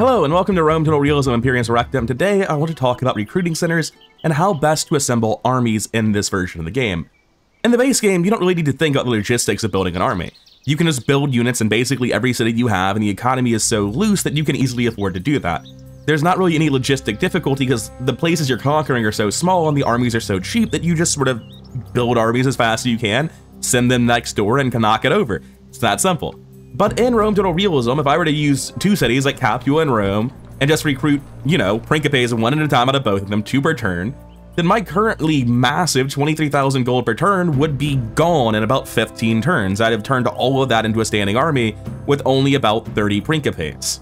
Hello and welcome to Rome Total Realism, Imperium Surrectum. Today I want to talk about recruiting centers and how best to assemble armies in this version of the game. In the base game, you don't really need to think about the logistics of building an army. You can just build units in basically every city you have, and the economy is so loose that you can easily afford to do that. There's not really any logistic difficulty because the places you're conquering are so small and the armies are so cheap that you just sort of build armies as fast as you can, send them next door, and can knock it over. It's that simple. But in Rome Total Realism, if I were to use two cities like Capua and Rome, and just recruit, Principes one at a time out of both of them, 2 per turn, then my currently massive 23,000 gold per turn would be gone in about 15 turns. I'd have turned all of that into a standing army with only about 30 Principes.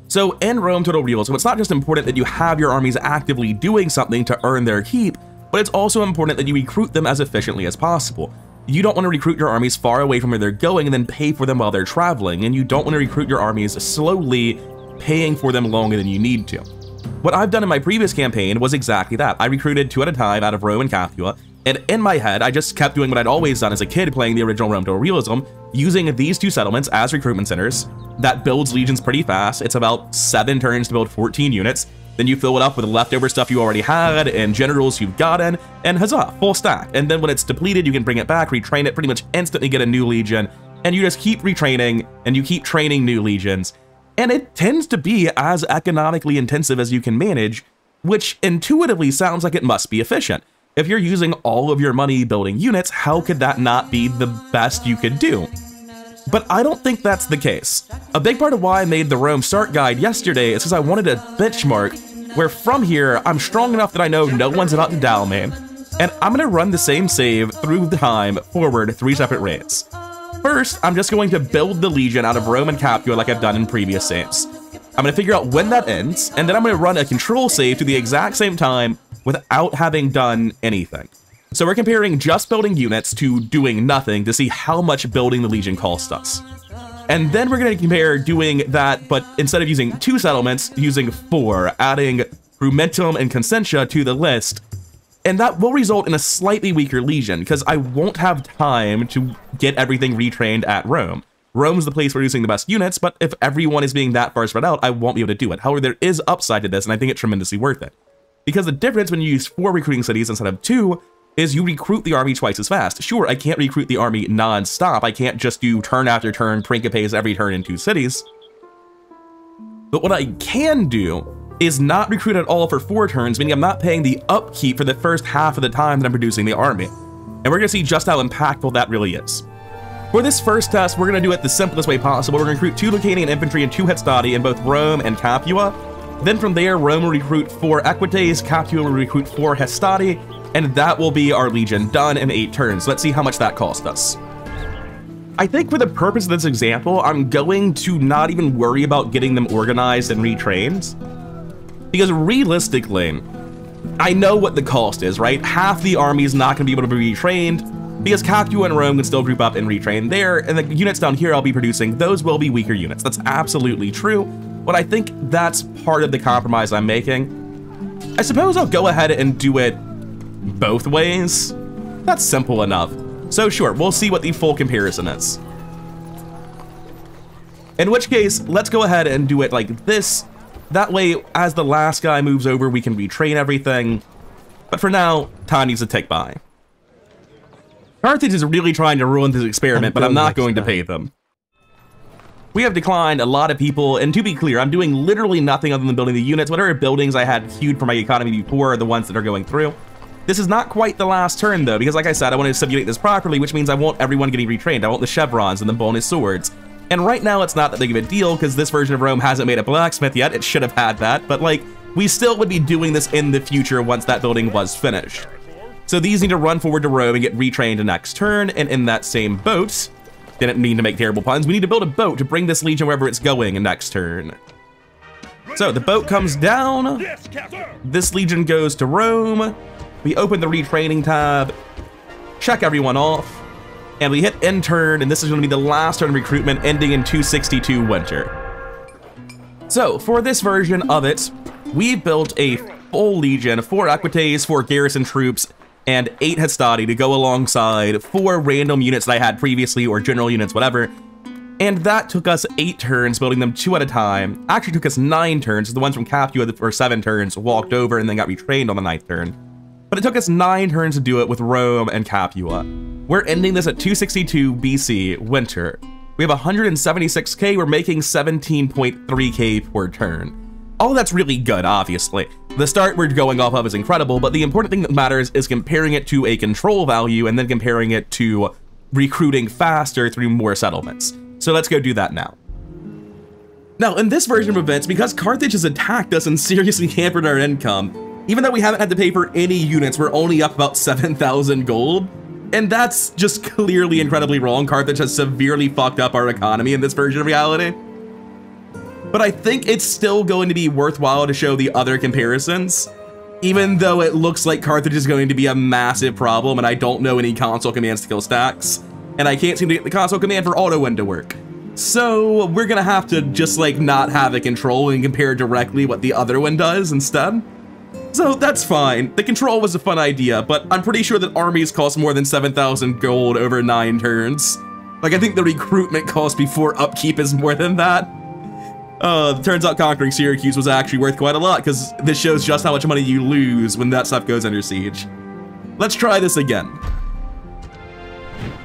So in Rome Total Realism, it's not just important that you have your armies actively doing something to earn their keep, but it's also important that you recruit them as efficiently as possible. You don't want to recruit your armies far away from where they're going and then pay for them while they're traveling, and you don't want to recruit your armies slowly, paying for them longer than you need to. What I've done in my previous campaign was exactly that. I recruited 2 at a time out of Rome and Capua, and in my head, I just kept doing what I'd always done as a kid playing the original Rome Total Realism, using these 2 settlements as recruitment centers. That builds legions pretty fast. It's about 7 turns to build 14 units. Then you fill it up with leftover stuff you already had and generals you've gotten, and huzzah, full stack. And then when it's depleted, you can bring it back, retrain it, pretty much instantly get a new legion, and you just keep retraining, and you keep training new legions. And it tends to be as economically intensive as you can manage, which intuitively sounds like it must be efficient. If you're using all of your money building units, how could that not be the best you could do? But I don't think that's the case. A big part of why I made the Rome start guide yesterday is because I wanted a benchmark where from here, I'm strong enough that I know no one's about to down me, and I'm gonna run the same save through time forward 3 separate raids. First, I'm just going to build the legion out of Rome and Capua like I've done in previous saves. I'm gonna figure out when that ends, and then I'm gonna run a control save to the exact same time without having done anything. So we're comparing just building units to doing nothing to see how much building the legion cost us. And then we're going to compare doing that, but instead of using 2 settlements, using 4, adding Rumentum and Consentia to the list. And that will result in a slightly weaker legion, because I won't have time to get everything retrained at Rome. Rome's the place for using the best units, but if everyone is being that far spread out, I won't be able to do it. However, there is upside to this, and I think it's tremendously worth it. Because the difference when you use 4 recruiting cities instead of 2 is you recruit the army twice as fast. Sure, I can't recruit the army non-stop. I can't just do turn after turn, Principes every turn in 2 cities. But what I can do is not recruit at all for 4 turns, meaning I'm not paying the upkeep for the first half of the time that I'm producing the army. And we're gonna see just how impactful that really is. For this first test, we're gonna do it the simplest way possible. We're gonna recruit 2 Lucanian infantry and 2 Hastati in both Rome and Capua. Then from there, Rome will recruit 4 Equites, Capua will recruit 4 Hastati, and that will be our legion done in 8 turns. Let's see how much that cost us. I think for the purpose of this example, I'm going to not even worry about getting them organized and retrained. Because realistically, I know what the cost is, right? Half the army is not going to be able to be retrained because Capua and Rome can still group up and retrain there, and the units down here I'll be producing, those will be weaker units. That's absolutely true, but I think that's part of the compromise I'm making. I suppose I'll go ahead and do it both ways. That's simple enough. So sure, we'll see what the full comparison is. In which case, let's go ahead and do it like this. That way, as the last guy moves over, we can retrain everything. But for now, time needs to tick by. Carthage is really trying to ruin this experiment, but I'm not going to pay them. We have declined a lot of people, and to be clear, I'm doing literally nothing other than building the units. Whatever buildings I had queued for my economy before are the ones that are going through. This is not quite the last turn though, because like I said, I want to simulate this properly, which means I want everyone getting retrained. I want the chevrons and the bonus swords. And right now it's not that big of a deal because this version of Rome hasn't made a blacksmith yet. It should have had that, but like, we still would be doing this in the future once that building was finished. So these need to run forward to Rome and get retrained next turn, and in that same boat, didn't mean to make terrible puns, we need to build a boat to bring this legion wherever it's going next turn. So the boat comes down, this legion goes to Rome, we open the retraining tab, check everyone off, and we hit end turn, and this is going to be the last turn of recruitment ending in 262 winter. So for this version of it, we built a full legion, 4 Equites, 4 garrison troops, and 8 Hastati to go alongside 4 random units that I had previously, or general units, whatever. And that took us 8 turns, building them 2 at a time. Actually took us 9 turns, the ones from Capua for 7 turns walked over and then got retrained on the 9th turn. But it took us 9 turns to do it with Rome and Capua. We're ending this at 262 BC, winter. We have 176k, we're making 17.3k per turn. All that's really good, obviously. The start we're going off of is incredible, but the important thing that matters is comparing it to a control value and then comparing it to recruiting faster through more settlements. So let's go do that now. Now, in this version of events, because Carthage has attacked us and seriously hampered our income, even though we haven't had to pay for any units, we're only up about 7,000 gold. And that's just clearly incredibly wrong. Carthage has severely fucked up our economy in this version of reality. But I think it's still going to be worthwhile to show the other comparisons, even though it looks like Carthage is going to be a massive problem and I don't know any console commands to kill stacks. And I can't seem to get the console command for auto win to work. So we're gonna have to just like not have it control and compare directly what the other one does instead. So that's fine. The control was a fun idea, but I'm pretty sure that armies cost more than 7,000 gold over 9 turns. Like, I think the recruitment cost before upkeep is more than that. Turns out conquering Syracuse was actually worth quite a lot, because this shows just how much money you lose when that stuff goes under siege. Let's try this again.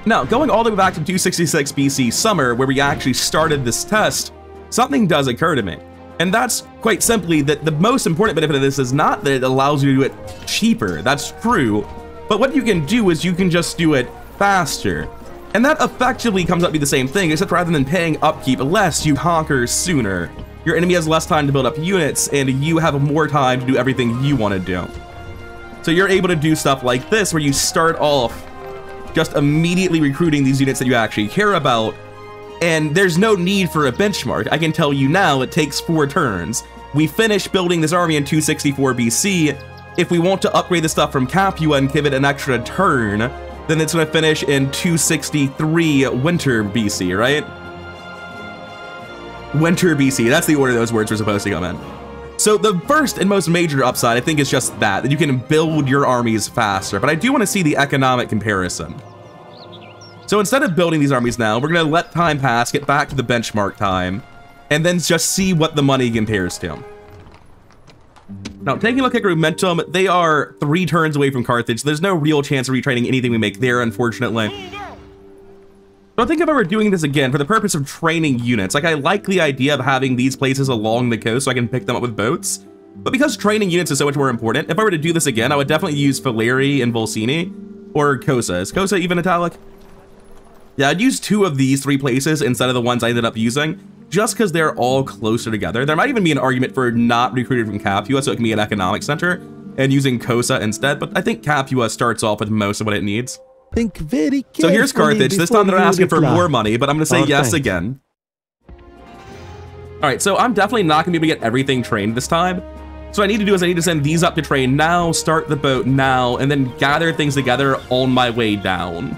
Now, going all the way back to 266 BC summer, where we actually started this test, something does occur to me. And that's quite simply that the most important benefit of this is not that it allows you to do it cheaper, that's true, but what you can do is you can just do it faster. And that effectively comes up to be the same thing, except rather than paying upkeep less, you conquer sooner. Your enemy has less time to build up units, and you have more time to do everything you want to do. So you're able to do stuff like this, where you start off just immediately recruiting these units that you actually care about, and there's no need for a benchmark. I can tell you now, it takes 4 turns. We finished building this army in 264 BC. If we want to upgrade the stuff from Capua and give it an extra turn, then it's gonna finish in 263 winter BC, right? Winter BC, that's the order those words were supposed to come in. So the first and most major upside, I think, is just that you can build your armies faster, but I do want to see the economic comparison. So instead of building these armies now, we're gonna let time pass, get back to the benchmark time, and then just see what the money compares to. Now, taking a look at momentum, they are 3 turns away from Carthage. There's no real chance of retraining anything we make there, unfortunately. So I think if I were doing this again for the purpose of training units, like I like the idea of having these places along the coast so I can pick them up with boats. But because training units is so much more important, if I were to do this again, I would definitely use Faleri and Volsini, or Cosa. Is Cosa even italic? Yeah, I'd use 2 of these 3 places instead of the ones I ended up using, just because they're all closer together. There might even be an argument for not recruiting from Capua so it can be an economic center, and using Cosa instead, but I think Capua starts off with most of what it needs. Think very carefully. So here's Carthage. This time they're asking for more money, but I'm gonna say yes again. All right, so I'm definitely not gonna be able to get everything trained this time. So what I need to do is I need to send these up to train now, start the boat now, and then gather things together on my way down.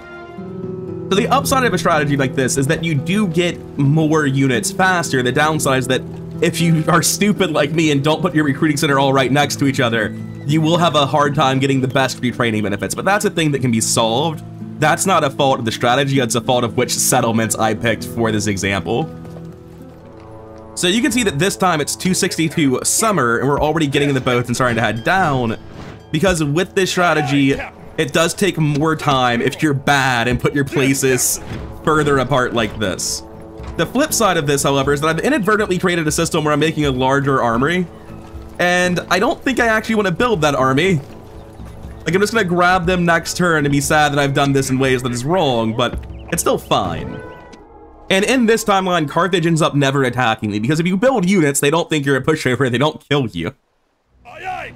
So the upside of a strategy like this is that you do get more units faster. The downside is that if you are stupid like me and don't put your recruiting center all right next to each other, you will have a hard time getting the best retraining benefits, but that's a thing that can be solved. That's not a fault of the strategy, it's a fault of which settlements I picked for this example. So you can see that this time it's 262 summer, and we're already getting in the boats and starting to head down, because with this strategy, it does take more time if you're bad and put your places further apart like this. The flip side of this, however, is that I've inadvertently created a system where I'm making a larger army, and I don't think I actually want to build that army. Like, I'm just gonna grab them next turn and be sad that I've done this in ways that is wrong, but it's still fine. And in this timeline, Carthage ends up never attacking me, because if you build units, they don't think you're a pushover, they don't kill you.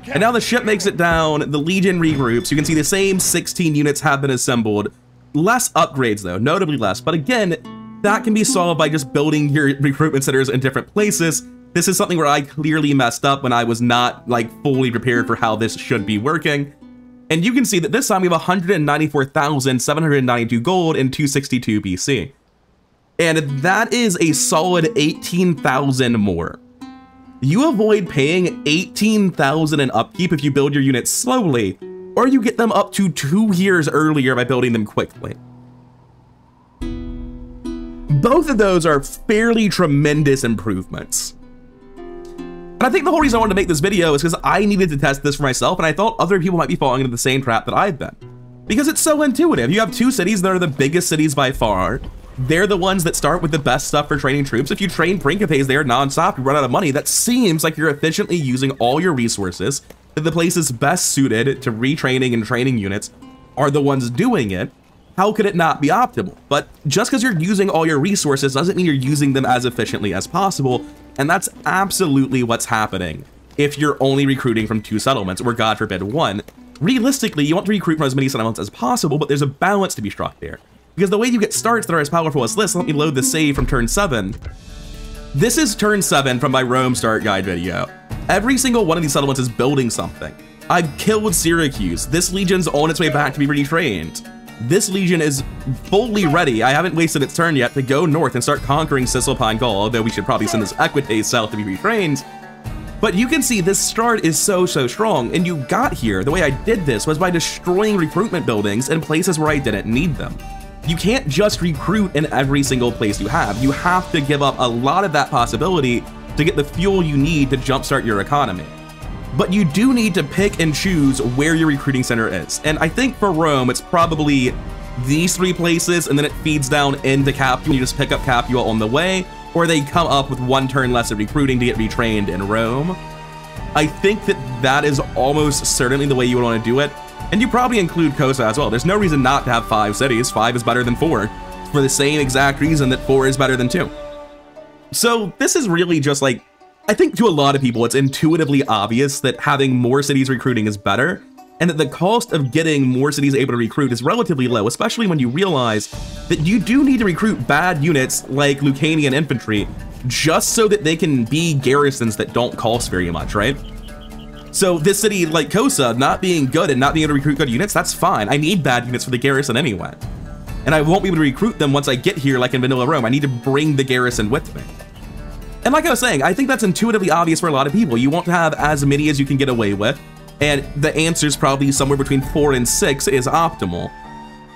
And now the ship makes it down, the Legion regroups, you can see the same 16 units have been assembled. Less upgrades though, notably less, but again, that can be solved by just building your recruitment centers in different places. This is something where I clearly messed up when I was not like fully prepared for how this should be working. And you can see that this time we have 194,792 gold in 262 BC. And that is a solid 18,000 more. You avoid paying 18,000 in upkeep if you build your units slowly, or you get them up to 2 years earlier by building them quickly. Both of those are fairly tremendous improvements. And I think the whole reason I wanted to make this video is because I needed to test this for myself, and I thought other people might be falling into the same trap that I've been. Because it's so intuitive. You have two cities that are the biggest cities by far. They're the ones that start with the best stuff for training troops. If you train Principes there non-stop, you run out of money. That seems like you're efficiently using all your resources. That the places best suited to retraining and training units are the ones doing it. How could it not be optimal? But just because you're using all your resources doesn't mean you're using them as efficiently as possible. And that's absolutely what's happening if you're only recruiting from 2 settlements, or God forbid 1. Realistically, you want to recruit from as many settlements as possible, but there's a balance to be struck there. Because the way you get starts that are as powerful as this, let me load the save from turn 7. This is turn 7 from my Rome start guide video. Every single one of these settlements is building something. I've killed Syracuse. This legion's on its way back to be retrained. This legion is fully ready. I haven't wasted its turn yet to go north and start conquering Cisalpine Gaul, although we should probably send this Equites south to be retrained. But you can see this start is so strong, and you got here. The way I did this was by destroying recruitment buildings in places where I didn't need them. You can't just recruit in every single place you have. You have to give up a lot of that possibility to get the fuel you need to jumpstart your economy. But you do need to pick and choose where your recruiting center is. And I think for Rome, it's probably these 3 places, and then it feeds down into Capua. You just pick up Capua on the way, or they come up with 1 turn less of recruiting to get retrained in Rome. I think that is almost certainly the way you would want to do it. And you probably include Cosa as well. There's no reason not to have 5 cities. 5 is better than 4, for the same exact reason that 4 is better than 2. So this is really just like, I think to a lot of people, it's intuitively obvious that having more cities recruiting is better, and that the cost of getting more cities able to recruit is relatively low, especially when you realize that you do need to recruit bad units like Lucanian infantry just so that they can be garrisons that don't cost very much, right? So this city like Cosa not being good and not being able to recruit good units, that's fine. I need bad units for the garrison anyway. And I won't be able to recruit them once I get here like in vanilla Rome. I need to bring the garrison with me. And like I was saying, I think that's intuitively obvious for a lot of people. You want to have as many as you can get away with, and the answer is probably somewhere between 4 and 6 is optimal.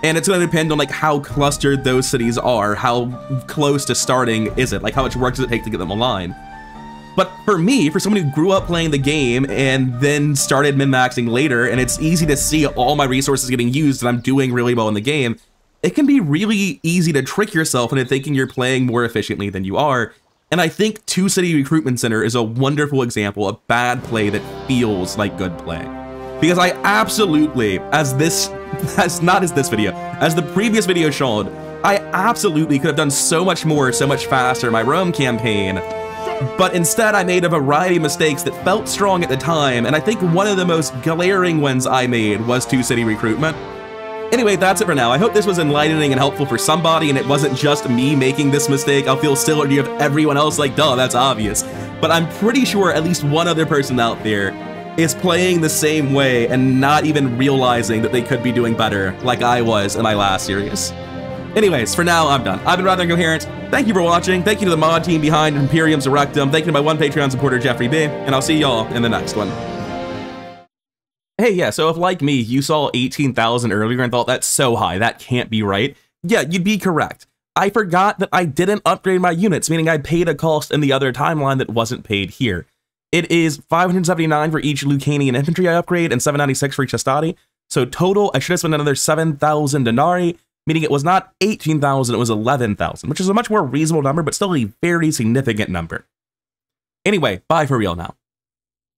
And it's going to depend on like how clustered those cities are, how close to starting is it, like how much work does it take to get them aligned. But for me, for someone who grew up playing the game and then started min-maxing later, and it's easy to see all my resources getting used and I'm doing really well in the game, it can be really easy to trick yourself into thinking you're playing more efficiently than you are. And I think 2 city recruitment center is a wonderful example of bad play that feels like good play. Because I absolutely, as the previous video showed, I absolutely could have done so much more, so much faster in my Rome campaign. But instead I made a variety of mistakes that felt strong at the time, and I think one of the most glaring ones I made was 2 city recruitment. Anyway, that's it for now. I hope this was enlightening and helpful for somebody, and it wasn't just me making this mistake. I'll feel silly of everyone else like, duh, that's obvious. But I'm pretty sure at least one other person out there is playing the same way and not even realizing that they could be doing better like I was in my last series. Anyways, for now, I'm done. I've been rather incoherent. Thank you for watching. Thank you to the mod team behind Imperium Surrectum. Thank you to my 1 Patreon supporter, Jeffrey B. And I'll see y'all in the next one. Hey, yeah, so if like me, you saw 18,000 earlier and thought that's so high, that can't be right, yeah, you'd be correct. I forgot that I didn't upgrade my units, meaning I paid a cost in the other timeline that wasn't paid here. It is 579 for each Lucanian infantry I upgrade and 796 for each Hastati. So total, I should have spent another 7,000 denarii, meaning it was not 18,000, it was 11,000, which is a much more reasonable number, but still a very significant number. Anyway, bye for real now.